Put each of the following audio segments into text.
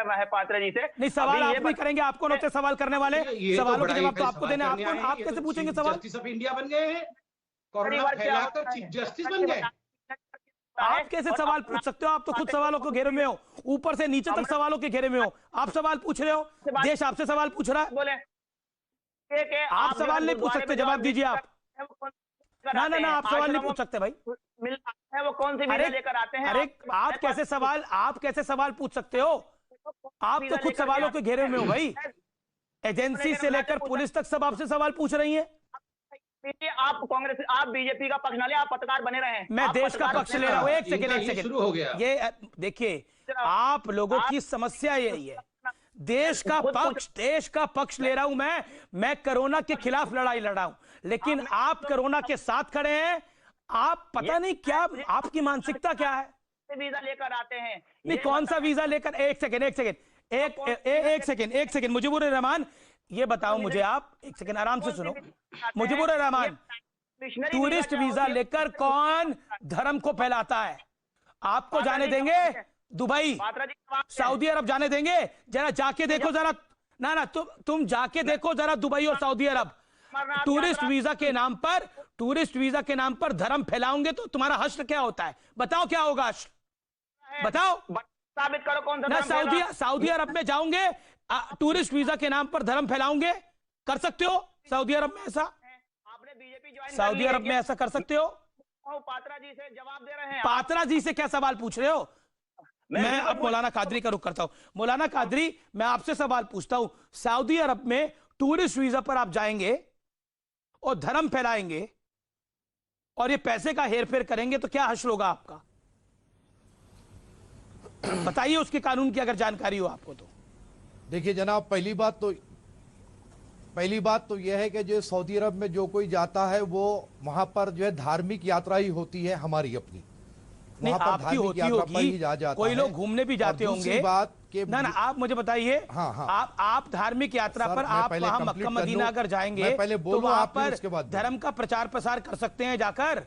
करना है पात्रा जी से। नहीं, सवाल आप नहीं करेंगे, आप कौन होते सवाल करने वाले? सवालों के जवाब तो आपको देने, आप कैसे पूछेंगे सवाल? जस्टिस ऑफ इंडिया बन गए हैं, कोरोना फैलाकर चीफ जस्टिस बन गए। आप कैसे सवाल पूछ सकते हो? आप तो खुद सवालों के घेरे में हो, ऊपर से नीचे तक सवालों के घेरे में हो। आप सवाल पूछ रहे हो, देश आपसे सवाल पूछ रहा है। बोले आप सवाल नहीं पूछ सकते, जवाब दीजिए आप। ना ना ना, आप सवाल नहीं पूछ सकते भाई। है वो कौन सी वीजा लेकर आते हैं? अरे आप कैसे सवाल पूछ सकते हो? आप तो खुद सवालों के घेरे में हो भाई। एजेंसी से लेकर पुलिस तक सब आपसे सवाल पूछ रही है। आप कांग्रेस, आप बीजेपी का पक्ष ना ले, आप पत्रकार बने रहे हैं। मैं देश का पक्ष ले रहा हूं। एक सेकंड शुरू हो गया। ये देखिए, आप लोगों की समस्या यही है, देश का पक्ष ले रहा हूं मैं कोरोना के खिलाफ लड़ाई लड़ा हूं, लेकिन आप कोरोना के साथ खड़े हैं। आप पता नहीं क्या, आपकी मानसिकता क्या है? वीजा लेकर आते हैं। नहीं, कौन सा वीजा लेकर? एक सेकंड मुजीबुर रहमान, ये बताओ मुझे आप, एक सेकंड आराम से सुनो। मुजीबुर रहमान, टूरिस्ट वीजा लेकर कौन धर्म को फैलाता है? आपको जाने देंगे दुबई, सऊदी अरब जाने देंगे? जरा जाके देखो जरा, ना तुम जाके देखो जरा दुबई और सऊदी अरब। टूरिस्ट वीजा के नाम पर धर्म फैलाओगे तो तुम्हारा हश्र क्या होता है? बताओ क्या होगा हश्र, बताओ। साबित करो कौन सा ना सऊदी अरब में जाओगे, टूरिस्ट वीजा के नाम पर धर्म फैलाओगे? कर सकते हो सऊदी अरब में ऐसा? आपने बीजेपी ज्वाइन सऊदी अरब में ऐसा कर सकते हो? पात्रा जी से जवाब दे रहे हैं। पात्रा जी से क्या सवाल पूछ रहे हो? मैं अब मौलाना कादरी का रुख करता हूं। मौलाना कादरी, मैं आपसे सवाल पूछता हूं, सऊदी अरब में टूरिस्ट वीजा पर आप जाएंगे और धर्म फैलाएंगे और ये पैसे का हेरफेर करेंगे तो क्या हश्र होगा आपका? बताइए उसके कानून की अगर जानकारी हो आपको तो। देखिए जनाब, पहली बात तो यह है कि जो सऊदी अरब में जो कोई जाता है वो वहां पर जो है धार्मिक यात्रा ही होती है हमारी अपनी। नहीं, आपकी होती होगी, कोई लोग घूमने भी जाते होंगे। बात के ना आप मुझे बताइए, हाँ। आप धार्मिक यात्रा पर आप वहां मक्का मदीना अगर जाएंगे तो वहां पर धर्म का प्रचार प्रसार कर सकते हैं, जाकर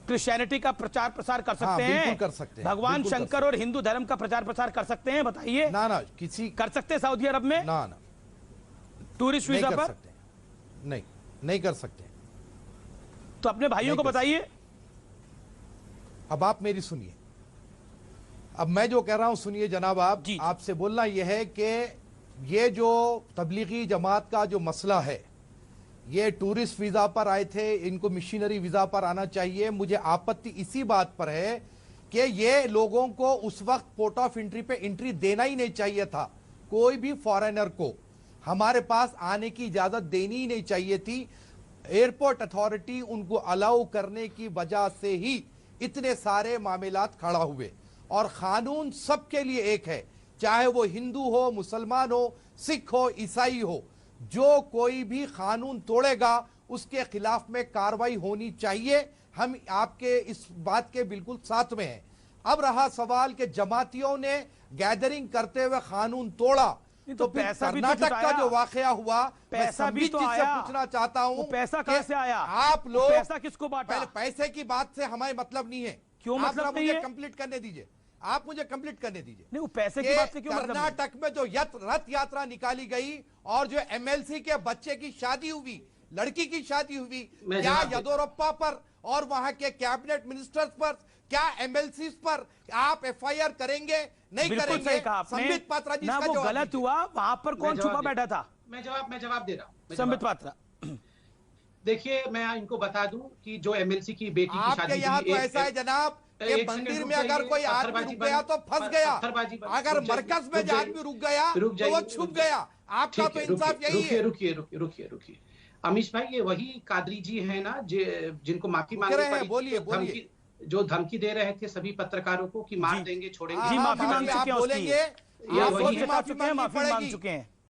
क्रिश्चियनिटी का प्रचार प्रसार कर सकते हैं, कर सकते हैं, भगवान शंकर और हिंदू धर्म का प्रचार प्रसार कर सकते हैं? बताइए। ना किसी कर सकते हैं सऊदी अरब में? ना टूरिस्ट वीजा पर नहीं कर सकते। तो अपने भाइयों को बताइए। अब आप मेरी सुनिए, अब मैं जो कह रहा हूं सुनिए जनाब, आपसे बोलना यह है कि ये जो तबलीगी जमात का जो मसला है, ये टूरिस्ट वीजा पर आए थे, इनको मिशनरी वीजा पर आना चाहिए। मुझे आपत्ति इसी बात पर है कि ये लोगों को उस वक्त पोर्ट ऑफ एंट्री पे एंट्री देना ही नहीं चाहिए था। कोई भी फॉरेनर को हमारे पास आने की इजाजत देनी ही नहीं चाहिए थी। एयरपोर्ट अथॉरिटी उनको अलाउ करने की वजह से ही इतने सारे मामलात खड़ा हुए। और कानून सबके लिए एक है, चाहे वो हिंदू हो, मुसलमान हो, सिख हो, ईसाई हो। जो कोई भी कानून तोड़ेगा उसके खिलाफ में कार्रवाई होनी चाहिए। हम आपके इस बात के बिल्कुल साथ में हैं। अब रहा सवाल कि जमातियों ने गैदरिंग करते हुए कानून तोड़ा, तो फिर कर्नाटक का जो वाकया हुआ, पैसा भी तो आया। पूछना चाहता हूं, पैसा कहां से आया? आप लोग पैसा किसको बांटा? पहले पैसे की बात से हमारे मतलब नहीं है। क्यों मतलब नहीं है? मुझे कंप्लीट करने दीजिए, आप मुझे कंप्लीट करने दीजिए। नहीं, वो पैसे की बात से क्यों मतलब? कर्नाटक में जो रथ यात्रा निकाली गई और जो एमएलसी के बच्चे की शादी हुई, लड़की की शादी हुई, क्या येदियुरप्पा पर और वहां के कैबिनेट मिनिस्टर्स पर, क्या एमएलसी पर आप एफआईआर करेंगे? नहीं करेंगे। संबित पात्रा जी, वो गलत हुआ, वहां पर कौन छुपा बैठा था? मैं जवाब दे रहा हूं। संबित पात्रा, देखिए मैं इनको बता दूं कि जो एमएलसी की बेटी की शादी, यहाँ तो ऐसा है जनाब, ये मंदिर में अगर कोई आदमी रुक गया तो फंस गया, अगर मरकज में जो आदमी रुक गया तो वो छुप गया। आपका तो इंसाफ यही है। रुकिए अमीश भाई, ये वही कादरी जी हैं ना जिनको माफी मांगनी पड़ी, बोलिए, जो धमकी दे रहे थे सभी पत्रकारों को कि मार देंगे, छोड़ेंगे। जी, माफी मांग चुके हैं, बोलेंगे, माफी मांग चुके हैं।